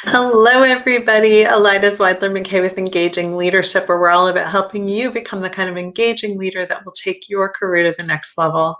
Hello, everybody. Alida Zweidler-McKay with Engaging Leadership, where we're all about helping you become the kind of engaging leader that will take your career to the next level.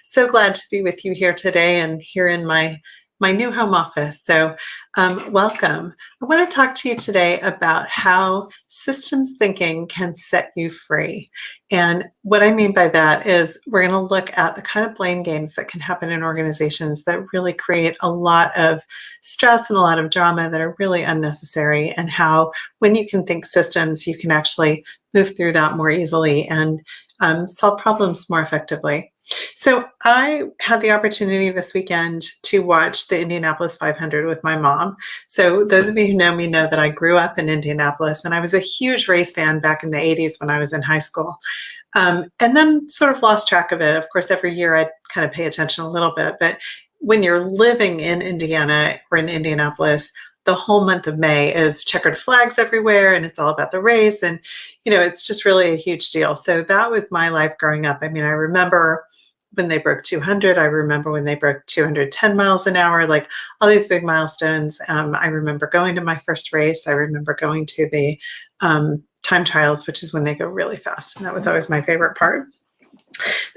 So glad to be with you here today and here in my new home office. So welcome. I want to talk to you today about how systems thinking can set you free. And what I mean by that is we're going to look at the kind of blame games that can happen in organizations that really create a lot of stress and a lot of drama that are really unnecessary, and how when you can think systems, you can actually move through that more easily and solve problems more effectively. So I had the opportunity this weekend to watch the Indianapolis 500 with my mom. So those of you who know me know that I grew up in Indianapolis, and I was a huge race fan back in the 80s when I was in high school. And then sort of lost track of it. Of course, every year I'd kind of pay attention a little bit, but when you're living in Indiana or in Indianapolis, the whole month of May is checkered flags everywhere, and it's all about the race. And, it's just really a huge deal. So that was my life growing up. I mean, I remember when they broke 200, I remember when they broke 210 miles an hour, like all these big milestones. I remember going to my first race. I remember going to the time trials, which is when they go really fast. And that was always my favorite part.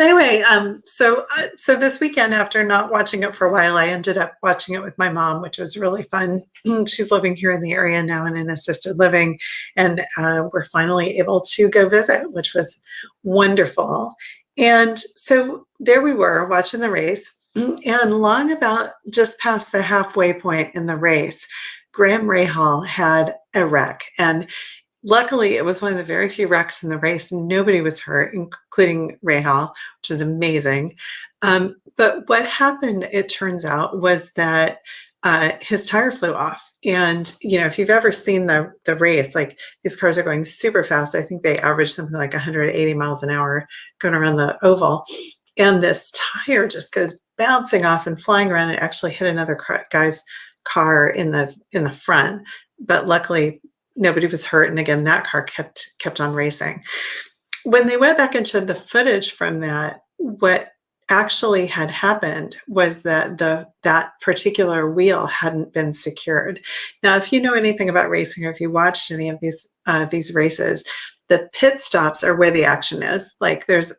Anyway, so this weekend, after not watching it for a while, I ended up watching it with my mom, which was really fun. She's living here in the area now in an assisted living, and we're finally able to go visit, which was wonderful. And so there we were watching the race, and long about just past the halfway point in the race, Graham Rahal had a wreck. And luckily, it was one of the very few wrecks in the race. Nobody was hurt, including Rahal, which is amazing. But what happened, it turns out, was that his tire flew off. And, if you've ever seen the race, like these cars are going super fast. I think they average something like 180 miles an hour going around the oval. And this tire just goes bouncing off and flying around and actually hit another guy's car in the front. But luckily, nobody was hurt. And again, that car kept on racing. When they went back into the footage from that, what actually had happened was that that particular wheel hadn't been secured. Now, if you know anything about racing, or if you watched any of these races, the pit stops are where the action is. Like there's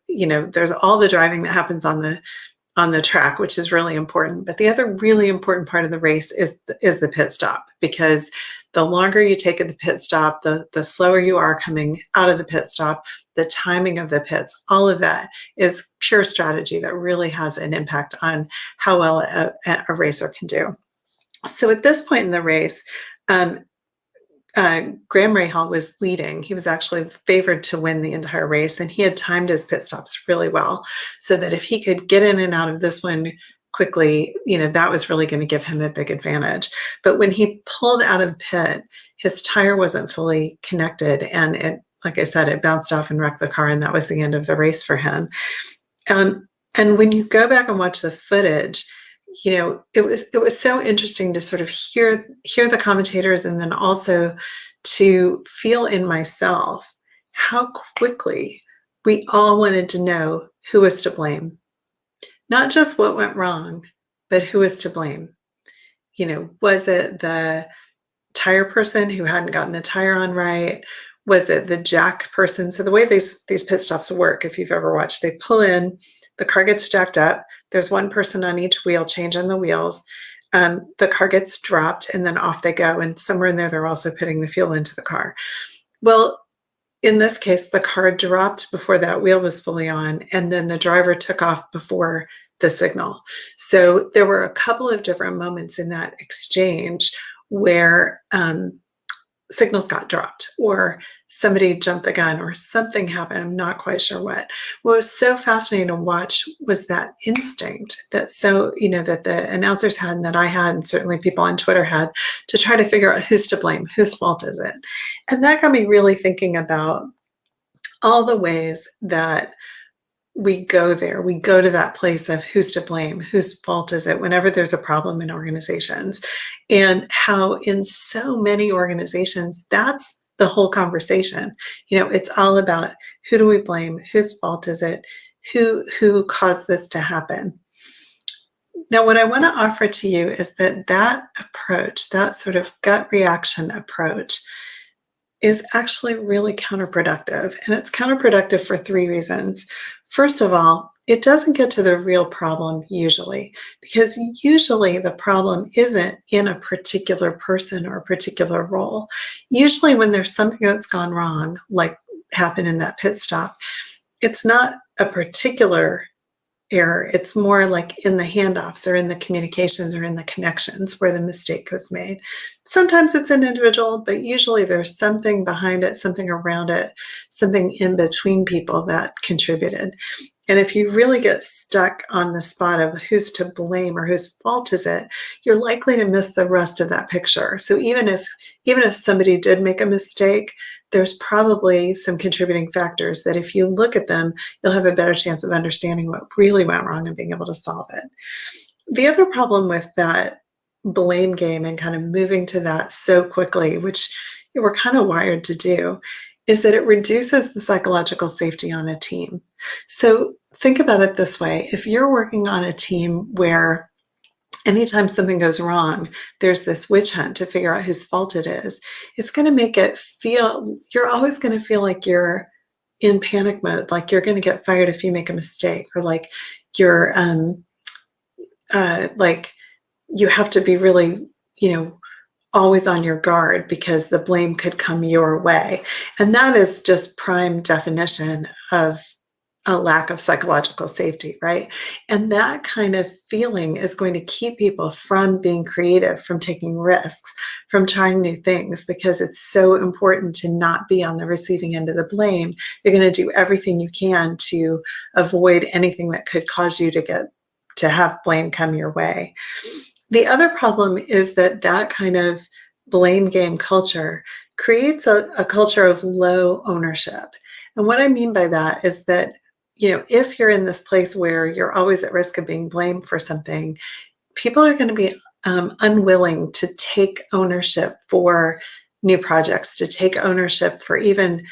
all the driving that happens on the track, which is really important. But the other really important part of the race is the pit stop, because the longer you take at the pit stop, the slower you are coming out of the pit stop, the timing of the pits, all of that is pure strategy that really has an impact on how well a racer can do. So at this point in the race, Graham Rahal was leading. He was actually favored to win the entire race, and he had timed his pit stops really well so that if he could get in and out of this one quickly, that was really going to give him a big advantage. But when he pulled out of the pit, his tire wasn't fully connected, and it, like I said, it bounced off and wrecked the car, and that was the end of the race for him. And when you go back and watch the footage, it was so interesting to sort of hear the commentators, and then also to feel in myself how quickly we all wanted to know who was to blame. Not just what went wrong, but who was to blame. Was it the tire person who hadn't gotten the tire on right? Was it the jack person? So the way these pit stops work, if you've ever watched, they pull in, the car gets jacked up. There's one person on each wheel changing the wheels. The car gets dropped, and then off they go. And somewhere in there, they're also putting the fuel into the car. Well, in this case, the car dropped before that wheel was fully on, and then the driver took off before the signal. So there were a couple of different moments in that exchange where signals got dropped, or somebody jumped the gun, or something happened. I'm not quite sure what. What was so fascinating to watch was that instinct that that the announcers had, and that I had, and certainly people on Twitter had, to try to figure out who's to blame, whose fault is it. And that got me really thinking about all the ways that we go there. We go to that place of who's to blame, whose fault is it whenever there's a problem in organizations, and how in so many organizations, that's the whole conversation. It's all about who do we blame, whose fault is it, who caused this to happen. Now, what I want to offer to you is that that approach, that sort of gut reaction approach, is actually really counterproductive. And it's counterproductive for three reasons. First of all, it doesn't get to the real problem usually, because usually the problem isn't in a particular person or a particular role. Usually, when there's something that's gone wrong, like happened in that pit stop, it's not a particular error. It's more like in the handoffs or in the communications or in the connections where the mistake was made. Sometimes it's an individual, but usually there's something behind it, something around it, something in between people that contributed. And if you really get stuck on the spot of who's to blame or whose fault is it, you're likely to miss the rest of that picture. So even if somebody did make a mistake, there's probably some contributing factors that if you look at them, you'll have a better chance of understanding what really went wrong and being able to solve it. The other problem with that blame game and kind of moving to that so quickly, which we're kind of wired to do, is that it reduces the psychological safety on a team. So think about it this way. If you're working on a team where anytime something goes wrong, there's this witch hunt to figure out whose fault it is, it's going to make it feel, you're always going to feel like you're in panic mode, like you're going to get fired if you make a mistake, or like you're, like you have to be really, always on your guard because the blame could come your way. And that is just prime definition of a lack of psychological safety, right? And that kind of feeling is going to keep people from being creative, from taking risks, from trying new things, because it's so important to not be on the receiving end of the blame. You're going to do everything you can to avoid anything that could cause you to have blame come your way. The other problem is that kind of blame game culture creates a culture of low ownership. And what I mean by that is that, if you're in this place where you're always at risk of being blamed for something, people are going to be unwilling to take ownership for new projects, to take ownership for even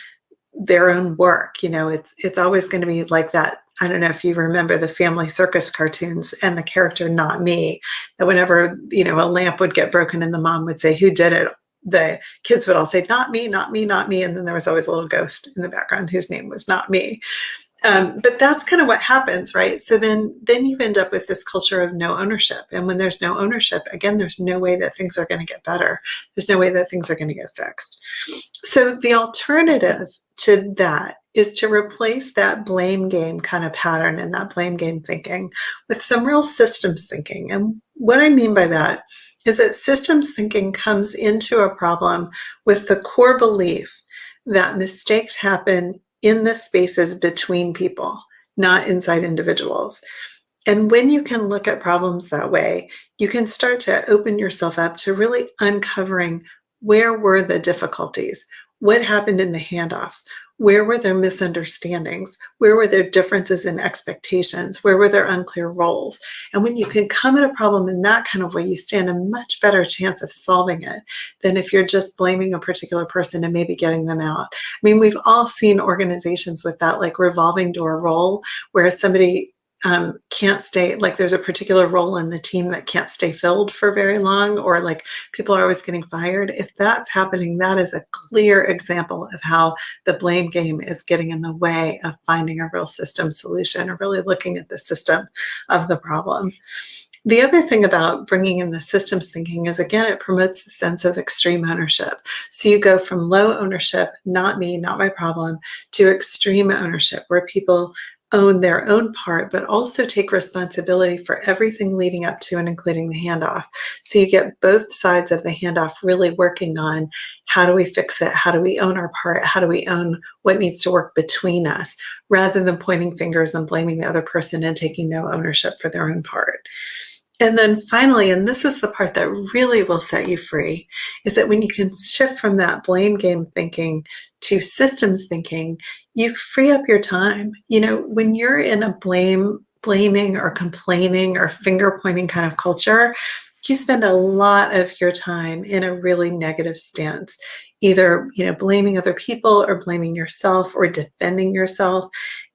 their own work. It's always going to be like that. I don't know if you remember the Family Circus cartoons and the character Not Me, that whenever, a lamp would get broken and the mom would say, "Who did it?" The kids would all say, "Not me, not me, not me." And then there was always a little ghost in the background whose name was Not Me. But that's kind of what happens, right? So then you end up with this culture of no ownership. And when there's no ownership, again, there's no way that things are going to get better. There's no way that things are going to get fixed. So the alternative to that is to replace that blame game kind of pattern and that blame game thinking with some real systems thinking. And what I mean by that is that systems thinking comes into a problem with the core belief that mistakes happen in the spaces between people, not inside individuals. And when you can look at problems that way, you can start to open yourself up to really uncovering where were the difficulties, what happened in the handoffs, where were there misunderstandings, where were there differences in expectations, where were there unclear roles. And when you can come at a problem in that kind of way, you stand a much better chance of solving it than if you're just blaming a particular person and maybe getting them out. I mean, we've all seen organizations with that like revolving door role where somebody can't stay, like there's a particular role in the team that can't stay filled for very long, or like people are always getting fired. If that's happening, that is a clear example of how the blame game is getting in the way of finding a real system solution or really looking at the system of the problem. The other thing about bringing in the systems thinking is, again, it promotes a sense of extreme ownership. So you go from low ownership, not me, not my problem, to extreme ownership, where people own their own part, but also take responsibility for everything leading up to and including the handoff. So you get both sides of the handoff really working on how do we fix it? How do we own our part? How do we own what needs to work between us, rather than pointing fingers and blaming the other person and taking no ownership for their own part. And then finally, and this is the part that really will set you free, is that when you can shift from that blame game thinking to systems thinking, you free up your time. When you're in a blaming or complaining or finger pointing kind of culture, you spend a lot of your time in a really negative stance, either, blaming other people or blaming yourself or defending yourself.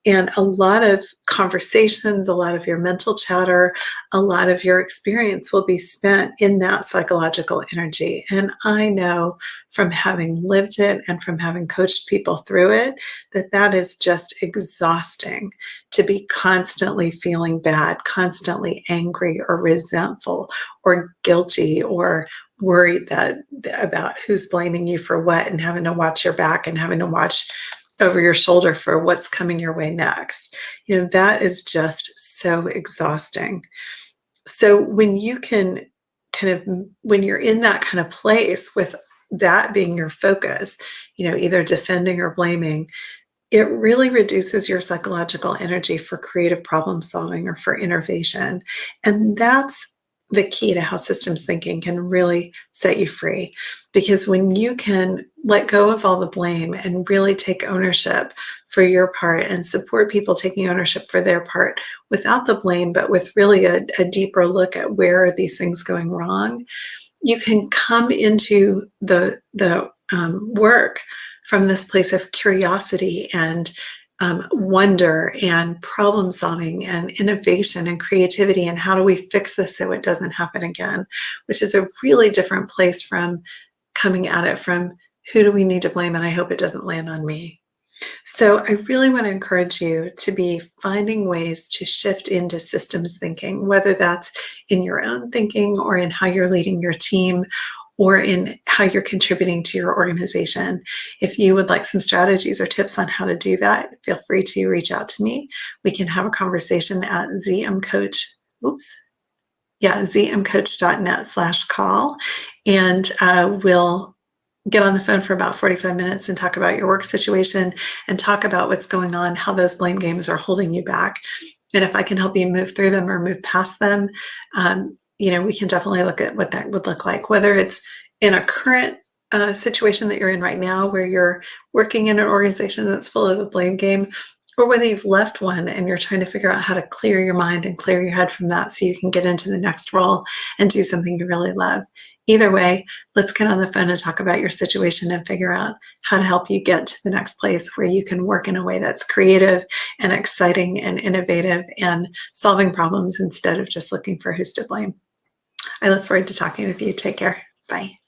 And a lot of conversations, a lot of your mental chatter, a lot of your experience will be spent in that psychological energy. And I know from having lived it and from having coached people through it that that is just exhausting, to be constantly feeling bad, constantly angry or resentful or guilty or worried that about who's blaming you for what, and having to watch your back and having to watch over your shoulder for what's coming your way next. That is just so exhausting. So when you can when you're in that kind of place with that being your focus, either defending or blaming, it really reduces your psychological energy for creative problem solving or for innovation. And that's the key to how systems thinking can really set you free. Because when you can let go of all the blame and really take ownership for your part and support people taking ownership for their part without the blame, but with really a deeper look at where are these things going wrong, you can come into the work from this place of curiosity and wonder and problem solving and innovation and creativity, and how do we fix this so it doesn't happen again, which is a really different place from coming at it from who do we need to blame and I hope it doesn't land on me. So I really want to encourage you to be finding ways to shift into systems thinking, whether that's in your own thinking or in how you're leading your team or in how you're contributing to your organization. If you would like some strategies or tips on how to do that, feel free to reach out to me. We can have a conversation at zmcoach.net/call, and we'll get on the phone for about 45 minutes and talk about your work situation and talk about what's going on, how those blame games are holding you back. And if I can help you move through them or move past them, we can definitely look at what that would look like, whether it's in a current situation that you're in right now, where you're working in an organization that's full of a blame game, or whether you've left one and you're trying to figure out how to clear your mind and clear your head from that so you can get into the next role and do something you really love. Either way, let's get on the phone and talk about your situation and figure out how to help you get to the next place where you can work in a way that's creative and exciting and innovative and solving problems instead of just looking for who's to blame. I look forward to talking with you. Take care. Bye.